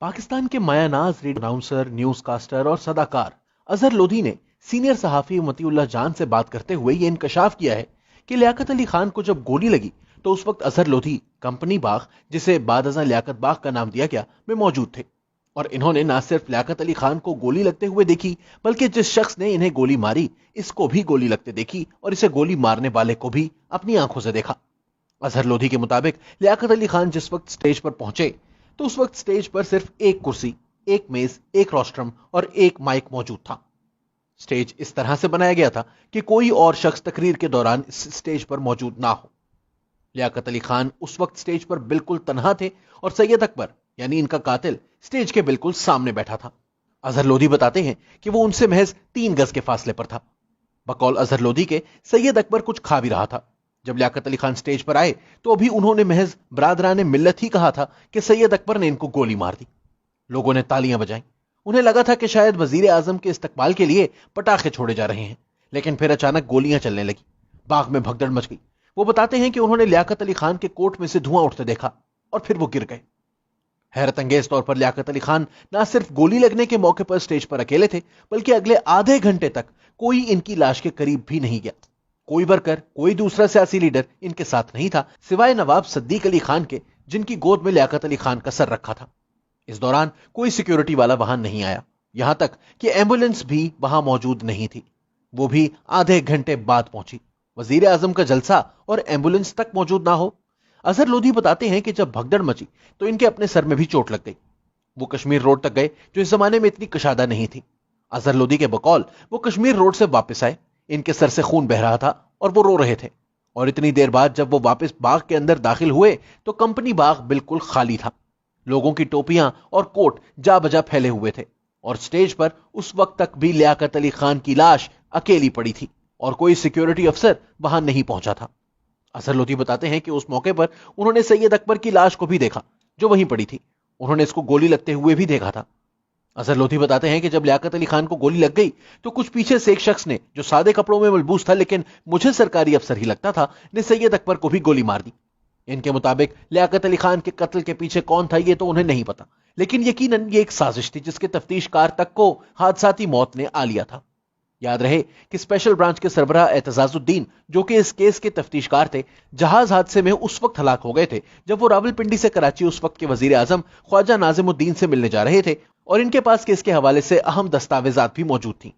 पाकिस्तान के मायानाज radio announcer, news caster और सदाकार अजहर लोधी ने सीनियर सहाफी मतीउल्लाह जान से बात करते हुए ये इंकशाफ किया है कि लियाकत अली खान को जब गोली लगी तो उस वक्त अजहर लोधी कंपनी बाग, जिसे बाद अज़ां लियाकत बाग का नाम दिया गया, में मौजूद थे। और इन्होंने न सिर्फ लियाकत अली खान को गोली लगते हुए देखी, बल्कि जिस शख्स ने इन्हें गोली मारी इसको भी गोली लगते देखी और इसे गोली मारने वाले को भी अपनी आंखों से देखा। अजहर लोधी के मुताबिक लियाकत अली खान जिस वक्त स्टेज पर पहुंचे तो उस वक्त स्टेज पर सिर्फ एक कुर्सी, एक मेज, एक रोस्ट्रम और एक माइक मौजूद था। स्टेज इस तरह से बनाया गया था कि कोई और शख्स तकरीर के दौरान इस स्टेज पर मौजूद ना हो। लियाकत अली खान उस वक्त स्टेज पर बिल्कुल तन्हा थे और सैयद अकबर यानी इनका कातिल स्टेज के बिल्कुल सामने बैठा था। अजहर लोधी बताते हैं कि वो उनसे महज 3 गज के फासले पर था। बकौल अजहर लोधी के सैयद अकबर कुछ खा भी रहा था। जब लियाकत अली खान स्टेज पर आए तो अभी उन्होंने महज बरादराने मिल्लत ही कहा था कि सैयद अकबर ने इनको गोली मार दी। लोगों ने तालियां बजाई। उन्हें लगा था कि शायद वजीर आजम के इस्तकबाल के लिए पटाखे छोड़े जा रहे हैं, लेकिन फिर अचानक गोलियां चलने लगी। बाग में भगदड़ मच गई। वो बताते हैं कि उन्होंने लियाकत अली खान के कोट में से धुआं उठते देखा और फिर वो गिर गए। हैरत अंगेज तौर पर लियाकत अली खान न सिर्फ गोली लगने के मौके पर स्टेज पर अकेले थे, बल्कि अगले आधे घंटे तक कोई इनकी लाश के करीब भी नहीं गया। कोई वर्कर, कोई दूसरा सियासी लीडर इनके साथ नहीं था, सिवाय नवाब सद्दीक अली खान के, जिनकी गोद में लियाकत अली खान का सर रखा था। इस दौरान कोई सिक्योरिटी वाला वहां नहीं आया, यहां तक कि एम्बुलेंस भी वहां मौजूद नहीं थी। वो भी आधे घंटे बाद पहुंची। वजीर आजम का जलसा और एम्बुलेंस तक मौजूद ना हो। अजहर लोधी बताते हैं कि जब भगदड़ मची तो इनके अपने सर में भी चोट लग गई। वो कश्मीर रोड तक गए, जो इस जमाने में इतनी कशादा नहीं थी। अजहर लोधी के बकौल वो कश्मीर रोड से वापस आए। इनके सर से खून बह रहा था और वो रो रहे थे। और इतनी देर बाद जब वो वापस बाग के अंदर दाखिल हुए तो कंपनी बाग बिल्कुल खाली था। लोगों की टोपियां और कोट जा बजा फैले हुए थे और स्टेज पर उस वक्त तक भी लियाकत अली खान की लाश अकेली पड़ी थी और कोई सिक्योरिटी अफसर वहां नहीं पहुंचा था। अजहर लोधी बताते हैं कि उस मौके पर उन्होंने सैयद अकबर की लाश को भी देखा, जो वहीं पड़ी थी। उन्होंने इसको गोली लगते हुए भी देखा था। अजहर लोधी बताते हैं कि जब लियाकत अली खान को गोली लग गई तो कुछ पीछे से एक शख्स ने, जो सादे कपड़ों में मलबूस था लेकिन मुझे सरकारी अफसर ही लगता था, ने सैयद अकबर को भी गोली मार दी। इनके मुताबिक लियाकत अली खान के कत्ल के पीछे कौन था ये तो उन्हें नहीं पता, लेकिन यकीनन ये एक साजिश थी जिसके तफ्तीशकार तक को हादसाती मौत ने आ लिया था। याद रहे कि स्पेशल ब्रांच के सरबराह एतजाजुद्दीन, जो कि इस केस के तफ्तीशकार थे, जहाज हादसे में उस वक्त हलाक हो गए थे जब वो रावलपिंडी से कराची उस वक्त के वजीर आजम ख्वाजा नाजिमुद्दीन से मिलने जा रहे थे और इनके पास केस के हवाले से अहम दस्तावेजात भी मौजूद थी।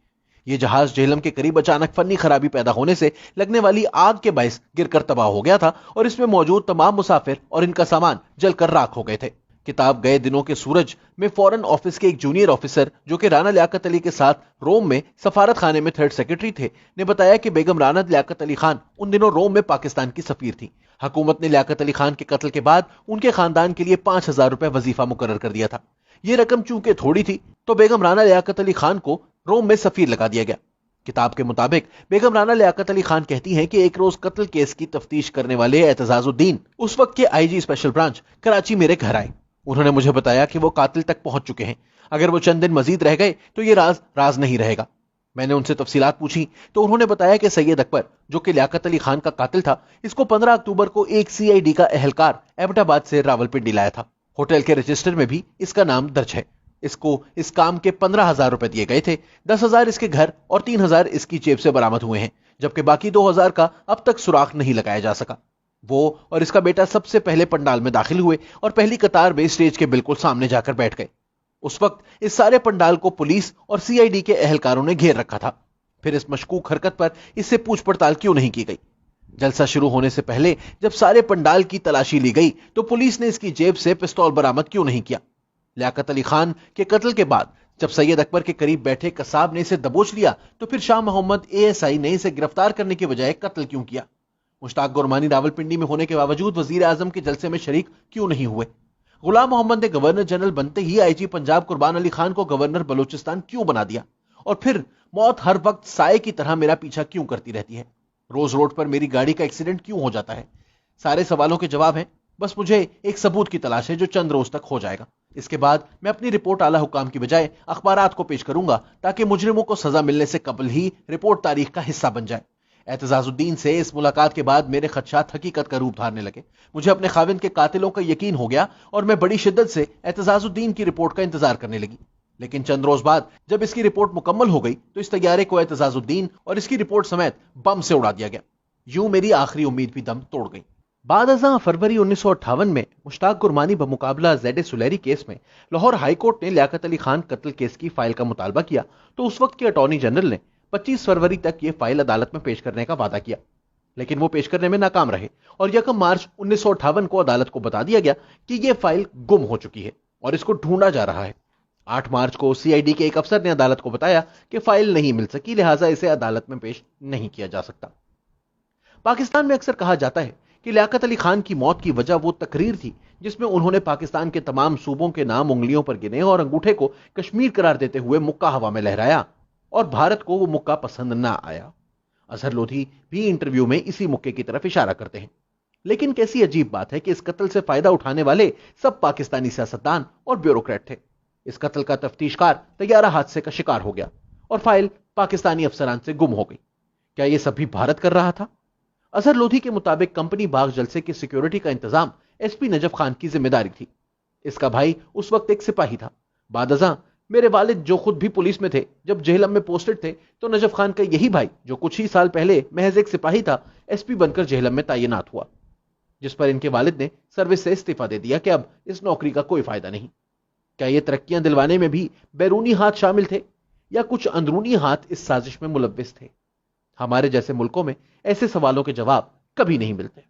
ये जहाज जेहलम के करीब अचानक फन्नी खराबी पैदा होने से लगने वाली आग के बायस गिरकर तबाह हो गया था और इसमें मौजूद तमाम मुसाफिर और इनका सामान जलकर राख हो गए थे। किताब गए दिनों के सूरज में फॉरेन ऑफिस के एक जूनियर ऑफिसर, जो कि राना लियाकत अली के साथ रोम में सफारत खाने में 3rd सेक्रेटरी थे, ने बताया कि बेगम राना लियाकत अली खान उन दिनों रोम में पाकिस्तान की सफीर थी। हुकूमत ने लियाकत अली खान के कत्ल के बाद उनके खानदान के लिए 5000 रुपए वजीफा मुकर्रर कर दिया था। यह रकम चूंकि थोड़ी थी तो बेगम राना लियाकत अली खान को रोम में सफीर लगा दिया गया। किताब के मुताबिक बेगम राना लियाकत अली खान कहती हैं कि एक रोज कत्ल केस की तफ्तीश करने वाले एतजाजुद्दीन, उस वक्त के आईजी स्पेशल ब्रांच, कराची मेरे घर आए। उन्होंने मुझे बताया कि वो कातिल तक पहुंच चुके हैं। अगर वो चंद दिन मजीद रह गए तो ये राज नहीं रहेगा। मैंने उनसे तफसीलात पूछी तो उन्होंने बताया कि सैयद अकबर, जो कि लियाकत अली खान का कातिल था, इसको 15 अक्टूबर को एक CID का एहलकार एबटाबाद से रावलपिंडी लाया था। होटल के रजिस्टर में भी इसका नाम दर्ज है। इसको इस काम के 15,000 रुपए दिए गए थे। 10,000 इसके घर और 3,000 इसकी जेब से बरामद हुए हैं, जबकि बाकी 2,000 का अब तक सुराख नहीं लगाया जा सका। वो और इसका बेटा सबसे पहले पंडाल में दाखिल हुए और पहली कतार में स्टेज के बिल्कुल सामने जाकर बैठ गए। उस वक्त इस सारे पंडाल को पुलिस और CID के एहलकारों ने घेर रखा था। फिर इस मशकूक हरकत पर इससे पूछ पड़ताल क्यों नहीं की गई? जलसा शुरू होने से पहले जब सारे पंडाल की तलाशी ली गई तो पुलिस ने इसकी जेब से पिस्तौल बरामद क्यों नहीं किया? लियाकत अली खान के कत्ल के बाद जब सैयद अकबर के करीब बैठे कसाब ने इसे दबोच लिया तो फिर शाह मोहम्मद ASI ने इसे गिरफ्तार करने के बजाय कत्ल क्यों किया? मुश्ताक गुरमानी रावलपिंडी में होने के बावजूद वजीर आजम के जलसे में शरीक क्यों नहीं हुए? गुलाम मोहम्मद ने गवर्नर जनरल बनते ही IG पंजाब कुर्बान अली खान को गवर्नर बलूचिस्तान क्यों बना दिया? और फिर मौत हर वक्त साए की तरह मेरा पीछा क्यों करती रहती है? रोज रोड पर मेरी गाड़ी का एक्सीडेंट क्यों हो जाता है? सारे सवालों के जवाब हैं। बस मुझे एक सबूत की तलाश है जो चंद रोज तक हो जाएगा। इसके बाद मैं अपनी रिपोर्ट आला हुकाम की बजाय अखबारात को पेश करूंगा ताकि मुजरिमों को सजा मिलने से कबल ही रिपोर्ट तारीख का हिस्सा बन जाए। اعتزاز الدین سے اس ملاقات کے بعد میرے خدشات حقیقت کا روپ دھارنے لگے. مجھے اپنے خاوند کے قاتلوں کا یقین ہو گیا اور میں بڑی شدت سے اعتزاز الدین کی رپورٹ کا انتظار کرنے لگی. لیکن چند روز بعد جب اس کی رپورٹ مکمل ہو گئی تو اس طیارے کو اعتزاز الدین اور اس کی رپورٹ سمیت بم سے اڑا دیا گیا. یوں میری آخری امید بھی دم توڑ گئی. بعد ازاں فروری 1958 میں مشتاق گرمانی بمقابلہ زید سلیری کیس میں لاہور ہائی کورٹ نے لیاقت علی خان قتل کیس کی فائل کا مطالبہ کیا تو اس وقت کے اٹارنی جنرل نے 25 فروری تک یہ فائل عدالت میں پیش کرنے کا وعدہ کیا. لیکن وہ پیش کرنے میں ناکام رہے اور 1 مارچ 1958 کو عدالت کو بتا دیا گیا کہ یہ فائل گم ہو چکی ہے اور اس کو ڈھونڈا جا رہا ہے. 8 مارچ کو سی آئی ڈی کے ایک افسر نے عدالت کو بتایا کہ فائل نہیں مل سکی، لہٰذا اسے عدالت میں پیش نہیں کیا جا سکتا. پاکستان میں اکثر کہا جاتا ہے کہ لیاقت علی خان کی موت کی وجہ وہ تقریر تھی جس میں انہوں نے پاکستان کے تمام صوبوں کے نام انگلیوں پر گنے اور انگوٹھے کو کشمیر قرار دیتے ہوئے مکہ ہوا میں لہرایا اور بھارت کو وہ مکہ پسند نہ آیا. اظہر لودھی بھی انٹرویو میں اسی مکے کی طرف اشارہ کرتے ہیں. لیکن کیسی عجیب بات ہے کہ اس قتل سے فائدہ اٹھانے والے سب پاکستانی سیاستدان اور بیوروکریٹ تھے. اس قتل کا تفتیش کار طیارہ حادثے کا شکار ہو گیا اور فائل پاکستانی افسران سے گم ہو گئی. کیا یہ سب بھی بھارت کر رہا تھا؟ اظہر لودھی کے مطابق کمپنی باغ جلسے کی سیکیورٹی کا انتظام ایس پی نجف خان کی ذمہ داری تھی. اس کا بھائی اس وقت ایک سپاہی تھا. بعد ازاں میرے والد جو خود بھی پولیس میں تھے جب جہلم میں پوسٹڈ تھے تو نجف خان کا یہی بھائی جو کچھ ہی سال پہلے محض ایک سپاہی تھا ایس پی بن کر جہلم میں تعینات ہوا، جس پر ان کے والد نے سروس سے استعفیٰ دے دیا کہ اب اس نوکری کا کوئی فائدہ نہیں. کیا یہ ترقیاں دلوانے میں بھی بیرونی ہاتھ شامل تھے یا کچھ اندرونی ہاتھ اس سازش میں ملوث تھے؟ ہمارے جیسے ملکوں میں ایسے سوالوں کے جواب کبھی نہیں ملتے.